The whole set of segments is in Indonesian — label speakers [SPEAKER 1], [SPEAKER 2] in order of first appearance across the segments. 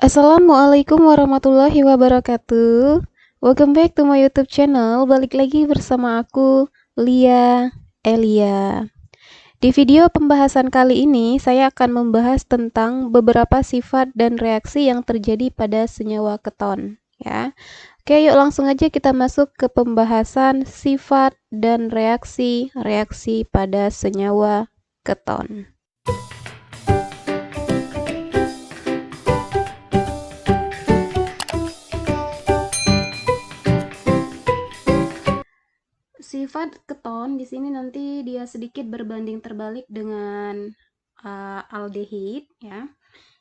[SPEAKER 1] Assalamualaikum warahmatullahi wabarakatuh. Welcome back to my YouTube channel. Balik lagi bersama aku, Lia Elia. Di video pembahasan kali ini, saya akan membahas tentang beberapa sifat dan reaksi yang terjadi pada senyawa keton. Ya, oke, yuk langsung aja kita masuk ke pembahasan sifat dan reaksi pada senyawa keton. Sifat keton di sini nanti dia sedikit berbanding terbalik dengan aldehid ya.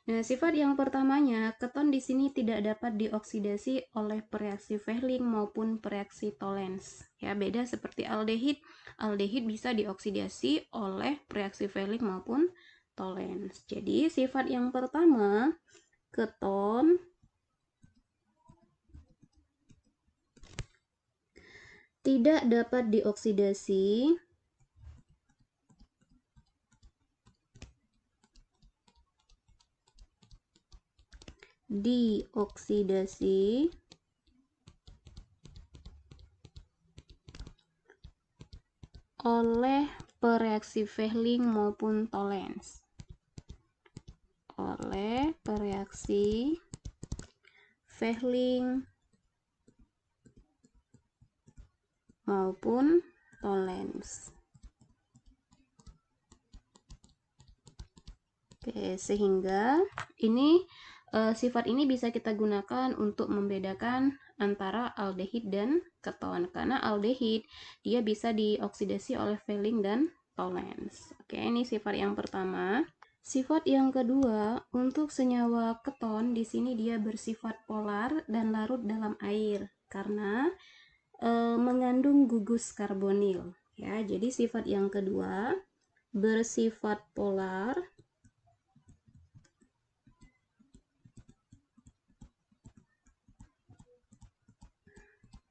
[SPEAKER 1] Nah, sifat yang pertamanya, keton di sini tidak dapat dioksidasi oleh reaksi Fehling maupun reaksi Tollens. Ya, beda seperti aldehid. Aldehid bisa dioksidasi oleh reaksi Fehling maupun Tollens. Jadi, sifat yang pertama, keton tidak dapat dioksidasi oleh reaksi Fehling maupun Tollens. Oleh reaksi Fehling maupun Tollens. Oke, sehingga ini sifat ini bisa kita gunakan untuk membedakan antara aldehid dan keton, karena aldehid dia bisa dioksidasi oleh Fehling dan Tollens. Oke, ini sifat yang pertama. Sifat yang kedua, untuk senyawa keton di sini dia bersifat polar dan larut dalam air karena mengandung gugus karbonil. Ya, jadi sifat yang kedua bersifat polar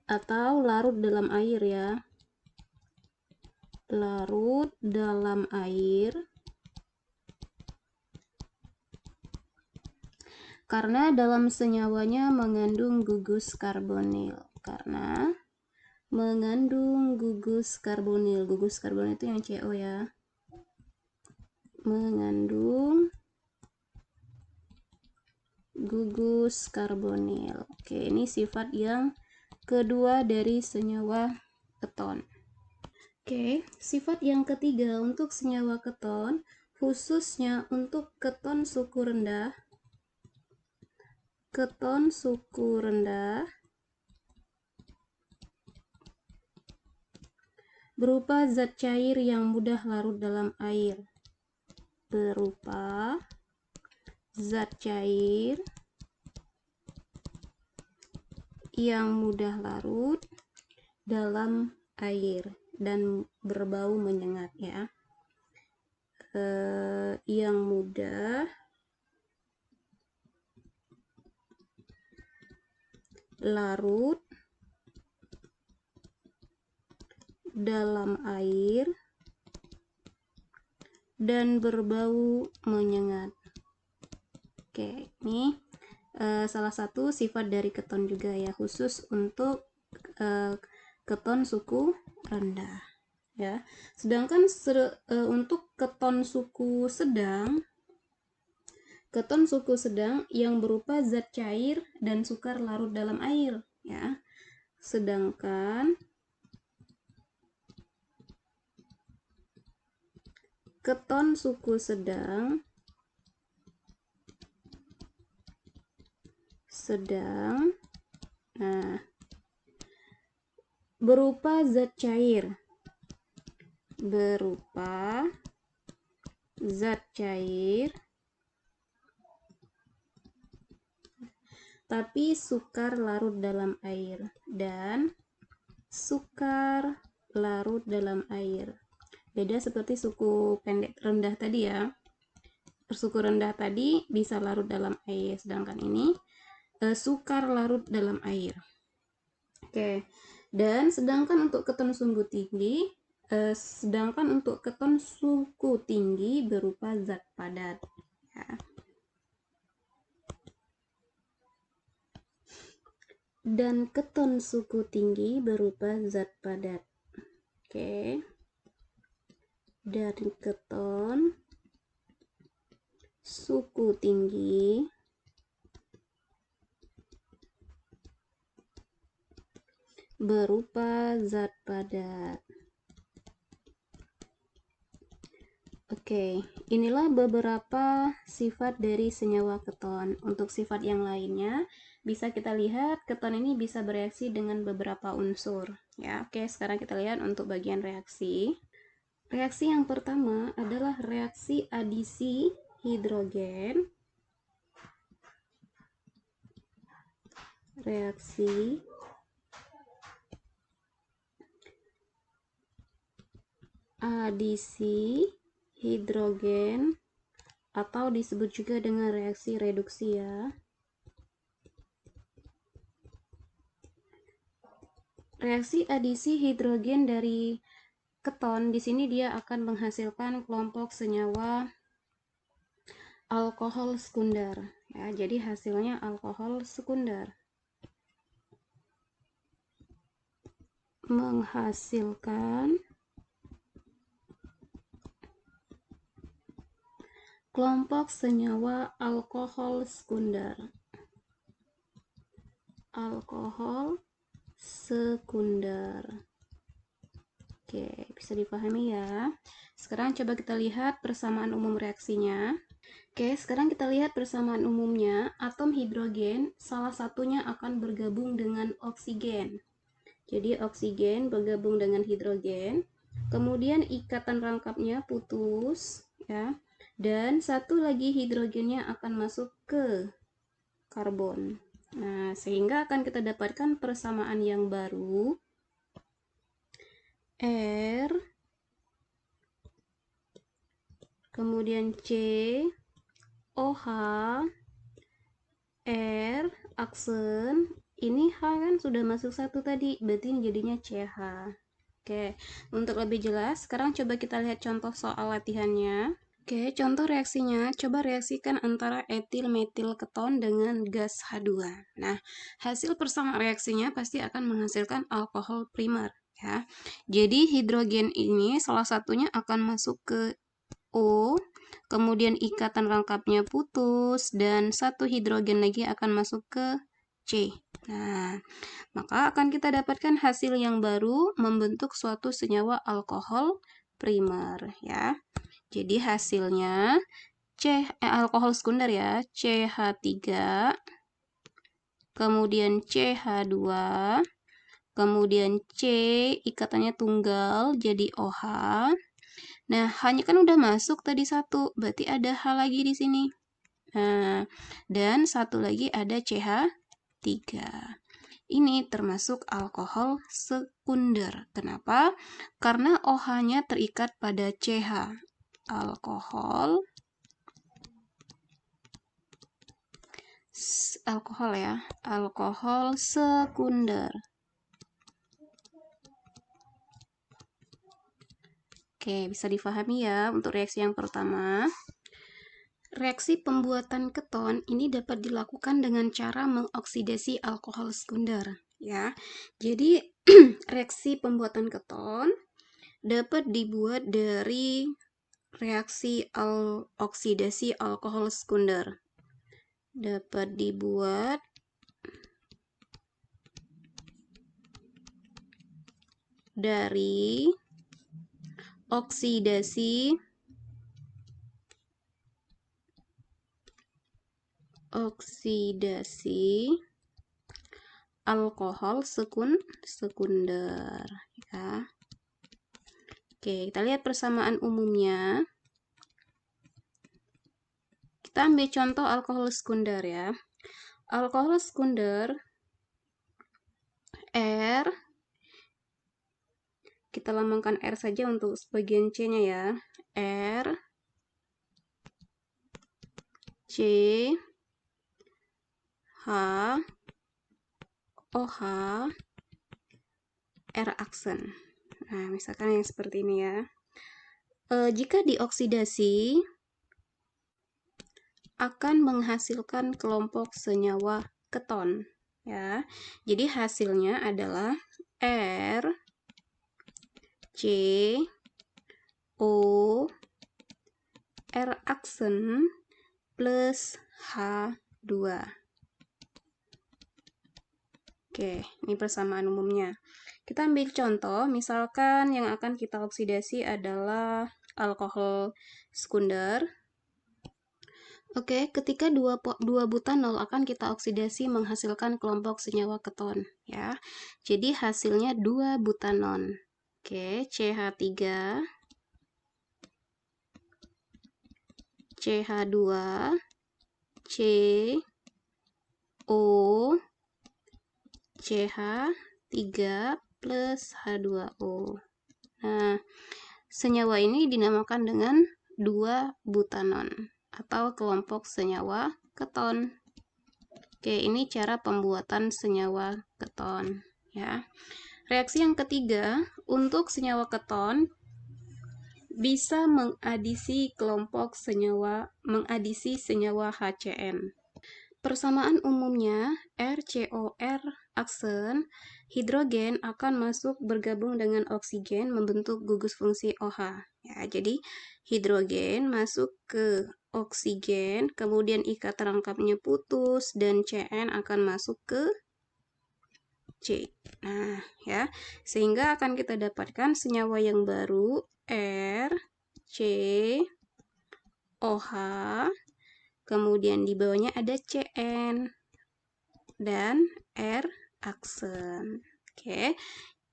[SPEAKER 1] atau larut dalam air ya. Larut dalam air karena dalam senyawanya mengandung gugus karbonil. Karena mengandung gugus karbonil. Gugus karbonil itu yang CO ya. Mengandung gugus karbonil. Oke, ini sifat yang kedua dari senyawa keton. Oke, sifat yang ketiga untuk senyawa keton, khususnya untuk keton suku rendah. Keton suku rendah berupa zat cair yang mudah larut dalam air. Berupa zat cair yang mudah larut dalam air dan berbau menyengat ya. Yang mudah larut dalam air dan berbau menyengat. Oke, ini salah satu sifat dari keton juga ya, khusus untuk keton suku rendah ya. Sedangkan untuk keton suku sedang yang berupa zat cair dan sukar larut dalam air ya. Sedangkan keton suku sedang berupa zat cair tapi sukar larut dalam air dan sukar larut dalam air. Beda seperti suku pendek rendah tadi ya. Suku rendah tadi bisa larut dalam air, sedangkan ini sukar larut dalam air. Oke, dan sedangkan untuk keton suku tinggi berupa zat padat ya. dan keton suku tinggi berupa zat padat. Oke. Dan keton suku tinggi berupa zat padat. Oke, inilah beberapa sifat dari senyawa keton. Untuk sifat yang lainnya, bisa kita lihat keton ini bisa bereaksi dengan beberapa unsur. Ya, oke, sekarang kita lihat untuk bagian reaksi. Reaksi yang pertama adalah reaksi adisi hidrogen. Reaksi adisi hidrogen atau disebut juga dengan reaksi reduksi ya. Reaksi adisi hidrogen dari keton di sini dia akan menghasilkan kelompok senyawa alkohol sekunder ya. Jadi hasilnya alkohol sekunder. Menghasilkan kelompok senyawa alkohol sekunder. Alkohol sekunder. Oke, bisa dipahami ya. Sekarang coba kita lihat persamaan umum reaksinya. Oke, sekarang kita lihat persamaan umumnya. Atom hidrogen salah satunya akan bergabung dengan oksigen. Jadi oksigen bergabung dengan hidrogen. Kemudian ikatan rangkapnya putus ya. Dan satu lagi hidrogennya akan masuk ke karbon. Nah, sehingga akan kita dapatkan persamaan yang baru. R, kemudian C, OH, R, aksen, ini H kan sudah masuk satu tadi, berarti ini jadinya CH. Oke, untuk lebih jelas, sekarang coba kita lihat contoh soal latihannya. Oke, contoh reaksinya, coba reaksikan antara etil metil keton dengan gas H2. Nah, hasil persamaan reaksinya pasti akan menghasilkan alkohol primer. Ya. Jadi hidrogen ini salah satunya akan masuk ke O, kemudian ikatan rangkapnya putus, dan satu hidrogen lagi akan masuk ke C. Nah, maka akan kita dapatkan hasil yang baru membentuk suatu senyawa alkohol primer ya. Jadi hasilnya alkohol sekunder ya, CH3, kemudian CH2, kemudian C ikatannya tunggal jadi OH. Nah, H-nya kan udah masuk tadi satu, berarti ada H lagi di sini. Nah, dan satu lagi ada CH3. Ini termasuk alkohol sekunder. Kenapa? Karena OH-nya terikat pada CH. Alkohol ya, alkohol sekunder. Oke, bisa difahami ya untuk reaksi yang pertama. Reaksi pembuatan keton ini dapat dilakukan dengan cara mengoksidasi alkohol sekunder ya. Jadi reaksi pembuatan keton dapat dibuat dari reaksi oksidasi alkohol sekunder. Dapat dibuat dari oksidasi alkohol sekunder ya. Oke, kita lihat persamaan umumnya. Kita ambil contoh alkohol sekunder ya. Alkohol sekunder R, kita lambangkan R saja untuk sebagian C-nya ya. R, C, H, OH, R aksen. Nah, misalkan yang seperti ini ya. Jika dioksidasi akan menghasilkan kelompok senyawa keton. ya. Jadi hasilnya adalah R C O R aksen plus H2. Oke, ini persamaan umumnya. Kita ambil contoh, misalkan yang akan kita oksidasi adalah alkohol sekunder. Oke, ketika dua butanol akan kita oksidasi menghasilkan kelompok senyawa keton, ya. Jadi hasilnya 2 butanon. Oke, CH3, CH2, CO, CH3 plus H2O. Nah, senyawa ini dinamakan dengan 2 butanon atau kelompok senyawa keton. Oke, ini cara pembuatan senyawa keton, ya. Reaksi yang ketiga, untuk senyawa keton bisa mengadisi senyawa HCN. Persamaan umumnya RCOR aksen hidrogen akan masuk bergabung dengan oksigen membentuk gugus fungsi OH. Ya, jadi hidrogen masuk ke oksigen, kemudian ikatan rangkapnya putus dan Cn akan masuk ke C. Nah, ya, sehingga akan kita dapatkan senyawa yang baru RCOH, kemudian di bawahnya ada Cn dan R aksen. Oke,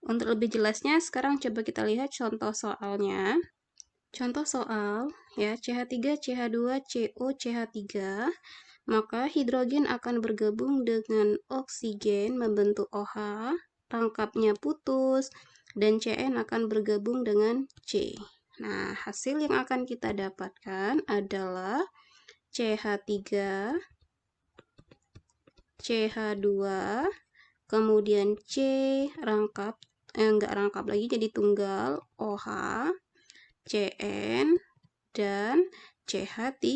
[SPEAKER 1] untuk lebih jelasnya sekarang coba kita lihat contoh soalnya. Contoh soal, ya, CH3, CH2, CO, CH3, maka hidrogen akan bergabung dengan oksigen membentuk OH, rangkapnya putus, dan Cn akan bergabung dengan C. Nah, hasil yang akan kita dapatkan adalah CH3, CH2, kemudian C rangkap, enggak rangkap lagi jadi tunggal, OH, Cn, dan CH3.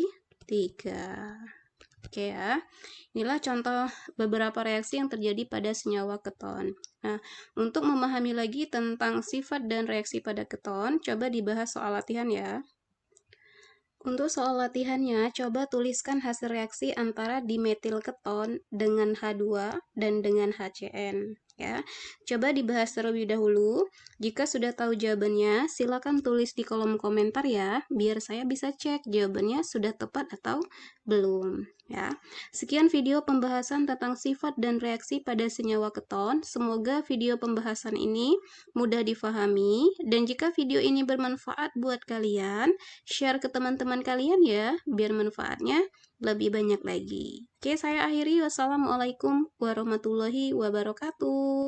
[SPEAKER 1] Oke ya, inilah contoh beberapa reaksi yang terjadi pada senyawa keton. Nah, untuk memahami lagi tentang sifat dan reaksi pada keton, coba dibahas soal latihan ya. Untuk soal latihannya, coba tuliskan hasil reaksi antara dimetil keton dengan H2 dan dengan HCN. Ya, coba dibahas terlebih dahulu. Jika sudah tahu jawabannya, silakan tulis di kolom komentar ya, biar saya bisa cek jawabannya sudah tepat atau belum. Ya, sekian video pembahasan tentang sifat dan reaksi pada senyawa keton. Semoga video pembahasan ini mudah difahami, dan jika video ini bermanfaat buat kalian, share ke teman-teman kalian ya, biar manfaatnya lebih banyak lagi. Oke, saya akhiri. Wassalamualaikum warahmatullahi wabarakatuh.